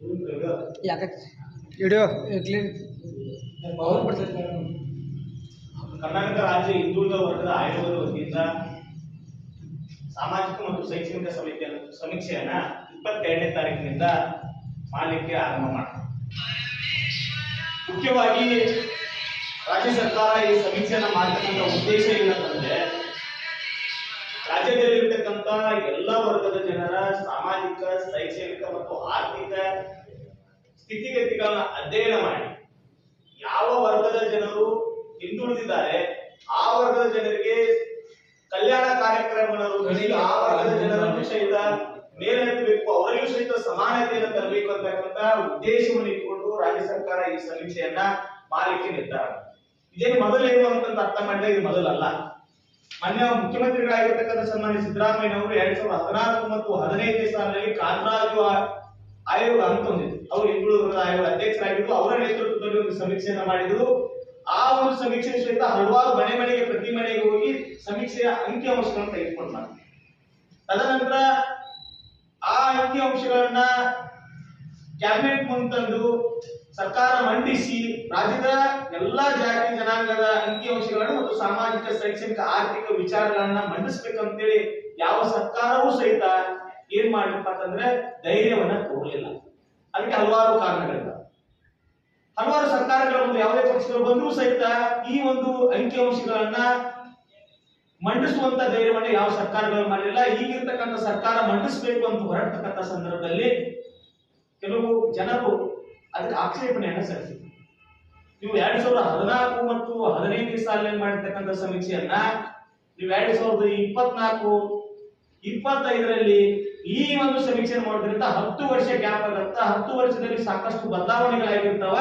ಯಾಕೆ ವಿಡಿಯೋ ಕರ್ನಾಟಕ ರಾಜ್ಯ ಹಿಂದುಳಿದ ವರ್ಗದ ಆಯೋಗದ ವತಿಯಿಂದ ಸಾಮಾಜಿಕ ಮತ್ತು ಶೈಕ್ಷಣಿಕ ಸಮೀಕ್ಷೆಯನ್ನ 22ನೇ ತಾರೀಕಿನಿಂದ ಮಾಡಲಿಕ್ಕೆ ಆರಂಭ ಮಾಡ್ತಾರೆ. ಮುಖ್ಯವಾಗಿ ರಾಜ್ಯ ಸರ್ಕಾರ ಈ ಸಮೀಕ್ಷೆಯನ್ನ ಮಾಡತಕ್ಕಂಥ ಉದ್ದೇಶ ಏನಂತಂದ್ರೆ ರಾಜ್ಯದಲ್ಲಿರ್ತಕ್ಕಂಥ ಎಲ್ಲ ವರ್ಗದ ಜನರ ಸಾಮಾಜಿಕ, ಶೈಕ್ಷಣಿಕ ಮತ್ತು ಆರ್ಥಿಕ ಸ್ಥಿತಿಗತಿಗಳನ್ನ ಅಧ್ಯಯನ ಮಾಡಿ ಯಾವ ವರ್ಗದ ಜನರು ಹಿಂದುಳಿದಿದ್ದಾರೆ ಆ ವರ್ಗದ ಜನರಿಗೆ ಕಲ್ಯಾಣ ಕಾರ್ಯಕ್ರಮಗಳನ್ನು ರೂಪಿಸಿ ಆ ವರ್ಗದ ಜನರನ್ನು ಸಹಿತ ಮೇಲೆತ್ತಬೇಕು, ಅವರಿಗೂ ಸಹಿತ ಸಮಾನತೆಯನ್ನು ತರಬೇಕು ಅಂತಕ್ಕಂಥ ಉದ್ದೇಶವನ್ನು ಇಟ್ಟುಕೊಂಡು ರಾಜ್ಯ ಸರ್ಕಾರ ಈ ಸಮೀಕ್ಷೆಯನ್ನ ಮಾಡಲಿಕ್ಕೆ ನಿರ್ಧಾರ. ಇದೇನು ಮೊದಲೇನು ಅಂತ ಅರ್ಥ ಮಾಡಿದ್ರೆ ಇದು ಮೊದಲಲ್ಲ. ಮಾನ್ಯ ಮುಖ್ಯಮಂತ್ರಿಗಳಾಗಿರ್ತಕ್ಕಂಥ ಸನ್ಮಾನ್ಯ ಸಿದ್ದರಾಮಯ್ಯ ಅವರು 2014 ಮತ್ತು 15ನೇ ಸಾಲಿನಲ್ಲಿ ಕಾಂತರಾಜು ಆಯೋಗ ಅಂತ ಹೊಂದಿದ್ರು. ಅವರು ಹಿಂದುಳಿದ ಆಯೋಗ ಅಧ್ಯಕ್ಷರಾಗಿದ್ದು ಅವರ ನೇತೃತ್ವದಲ್ಲಿ ಒಂದು ಸಮೀಕ್ಷೆಯನ್ನ ಮಾಡಿದ್ರು. ಆ ಒಂದು ಸಮೀಕ್ಷೆ ಸಹಿತ ಹಲವಾರು ಮನೆಗೆ ಪ್ರತಿ ಮನೆಗೆ ಹೋಗಿ ಸಮೀಕ್ಷೆಯ ಅಂಕಿಅಂಶಗಳನ್ನು ತೆಗೆದುಕೊಂಡು ಮಾಡ್ತಾರೆ. ತದನಂತರ ಆ ಅಂಕಿಅಂಶಗಳನ್ನ ಕ್ಯಾಬಿನೆಟ್ ಮುಂತಂದು ಸರ್ಕಾರ ಮಂಡಿಸಿ ರಾಜ್ಯದ ಎಲ್ಲಾ ಜಾತಿ ಜನಾಂಗದ ಅಂಕಿಅಂಶಗಳನ್ನು ಮತ್ತು ಸಾಮಾಜಿಕ, ಶೈಕ್ಷಣಿಕ, ಆರ್ಥಿಕ ವಿಚಾರಗಳನ್ನ ಮಂಡಿಸ್ಬೇಕಂತೇಳಿ ಯಾವ ಸರ್ಕಾರವೂ ಸಹಿತ ಏನ್ ಮಾಡ್ಲಿಪ್ಪ ಅಂತಂದ್ರೆ ಧೈರ್ಯವನ್ನ ತೋರಲಿಲ್ಲ. ಅದಕ್ಕೆ ಹಲವಾರು ಕಾರಣಗಳಿವೆ. ಹಲವಾರು ಸರ್ಕಾರಗಳ ಮುಂದೆ ಯಾವುದೇ ಪಕ್ಷಗಳು ಬಂದರೂ ಸಹಿತ ಈ ಒಂದು ಅಂಕಿಅಂಶಗಳನ್ನ ಮಂಡಿಸುವಂತ ಧೈರ್ಯವನ್ನ ಯಾವ ಸರ್ಕಾರಗಳು ಮಾಡಲಿಲ್ಲ. ಈಗಿರ್ತಕ್ಕಂಥ ಸರ್ಕಾರ ಮಂಡಿಸಬೇಕು ಅಂತ ಹೊರಡ್ತಕ್ಕಂಥ ಸಂದರ್ಭದಲ್ಲಿ ಕೆಲವು ಜನರು ಅದಕ್ಕೆ ಆಕ್ಷೇಪಣೆಯನ್ನ ಸಲ್ಲಿಸಿದ್ರು. ನೀವು 2014 ಮತ್ತು 15ನೇ ಸಾಲಿನಲ್ಲಿ ಮಾಡಿರ್ತಕ್ಕಂಥ ಸಮೀಕ್ಷೆಯನ್ನ ನೀವು 2024, 25ರಲ್ಲಿ ಈ ಒಂದು ಸಮೀಕ್ಷೆ ಮಾಡೋದ್ರಿಂದ 10 ವರ್ಷ ಗ್ಯಾಪ್ ಆಗತ್ತ. 10 ವರ್ಷದಲ್ಲಿ ಸಾಕಷ್ಟು ಬದಲಾವಣೆಗಳಾಗಿರ್ತಾವ.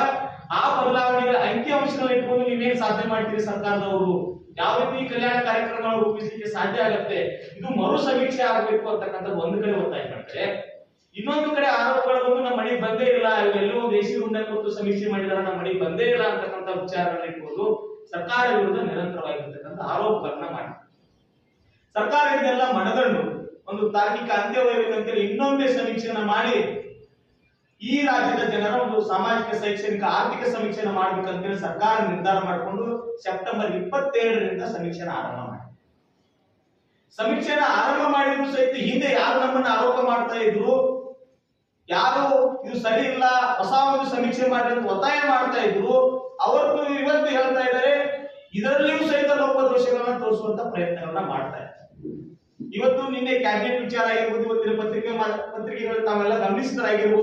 ಆ ಬದಲಾವಣೆಗಳ ಅಂಕಿಅಂಶಗಳನ್ನ ಇಟ್ಕೊಂಡು ನೀವೇನ್ ಸಾಧನೆ ಮಾಡ್ತೀರಿ ಸರ್ಕಾರದವರು, ಯಾವ ರೀತಿ ಕಲ್ಯಾಣ ಕಾರ್ಯಕ್ರಮಗಳನ್ನು ರೂಪಿಸಲಿಕ್ಕೆ ಸಾಧ್ಯ ಆಗತ್ತೆ, ಇದು ಮರು ಸಮೀಕ್ಷೆ ಆಗಬೇಕು ಅಂತಕ್ಕಂಥದ್ದು ಒಂದು ಕಡೆ ಒತ್ತಾಯ ಮಾಡ್ತಾರೆ. ಇನ್ನೊಂದು ಕಡೆ ಆರೋಪಗಳು ಬಂದು ನಮ್ಮ ಮನೆಗೆ ಬಂದೇ ಇಲ್ಲ, ಇವೆಲ್ಲೋ ದೇಶಿ ಹುಂಡ ಕೊಟ್ಟು ಸಮೀಕ್ಷೆ ಮಾಡಿದಾರೆ, ನಮ್ಮ ಮನೆಗೆ ಬಂದೇ ಇಲ್ಲ ಅಂತಕ್ಕಂಥ ವಿಚಾರಗಳನ್ನ ಇಟ್ಕೊಂಡು ಸರ್ಕಾರ ವಿರುದ್ಧ ನಿರಂತರವಾಗಿರ್ತಕ್ಕಂಥ ಆರೋಪಗಳನ್ನ ಮಾಡಿ ಸರ್ಕಾರ ಇದೆಲ್ಲ ಮನಗಂಡು ಒಂದು ತಾರ್ಕಿಕ ಅಂತ್ಯ ಒಯ್ಯಬೇಕಂತೇಳಿ ಇನ್ನೊಂದೇ ಸಮೀಕ್ಷೆಯನ್ನ ಮಾಡಿ ಈ ರಾಜ್ಯದ ಜನರ ಒಂದು ಸಾಮಾಜಿಕ, ಶೈಕ್ಷಣಿಕ, ಆರ್ಥಿಕ ಸಮೀಕ್ಷೆನ ಮಾಡ್ಬೇಕಂತೇಳಿ ಸರ್ಕಾರ ನಿರ್ಧಾರ ಮಾಡಿಕೊಂಡು ಸೆಪ್ಟೆಂಬರ್ 27ರಿಂದ ಸಮೀಕ್ಷೆನ ಆರಂಭ ಮಾಡಿ ಸಮೀಕ್ಷೆನ ಆರಂಭ ಮಾಡಿದ್ರು ಸಹಿತ ಹಿಂದೆ ಯಾರು ನಮ್ಮನ್ನ ಆರೋಪ ಮಾಡ್ತಾ ಇದ್ರು, ಯಾರು ಇದು ಸರಿ ಇಲ್ಲ ಹೊಸ ಒಂದು ಸಮೀಕ್ಷೆ ಮಾಡಿ ಅಂತ ಒತ್ತಾಯ ಮಾಡ್ತಾ ಇದ್ರು, ಅವತ್ತು ಇವತ್ತು ಹೇಳ್ತಾ ಇದ್ದಾರೆ ಇದರಲ್ಲಿಯೂ ಸಹಿತ ಲೋಪದೋಷಗಳನ್ನ ತೋರಿಸುವಂತ ಪ್ರಯತ್ನಗಳನ್ನ ಮಾಡ್ತಾ ಇದ್ದಾರೆ. ಇವತ್ತು ನಿನ್ನೆ ಕ್ಯಾಬಿನೆಟ್ ವಿಚಾರ ಆಗಿರ್ಬೋದು, ಇವತ್ತಿನ ಪತ್ರಿಕೆಗಳು ತಾವೆಲ್ಲ ಗಮನಿಸಿದರಾಗಿರ್ಬೋದು.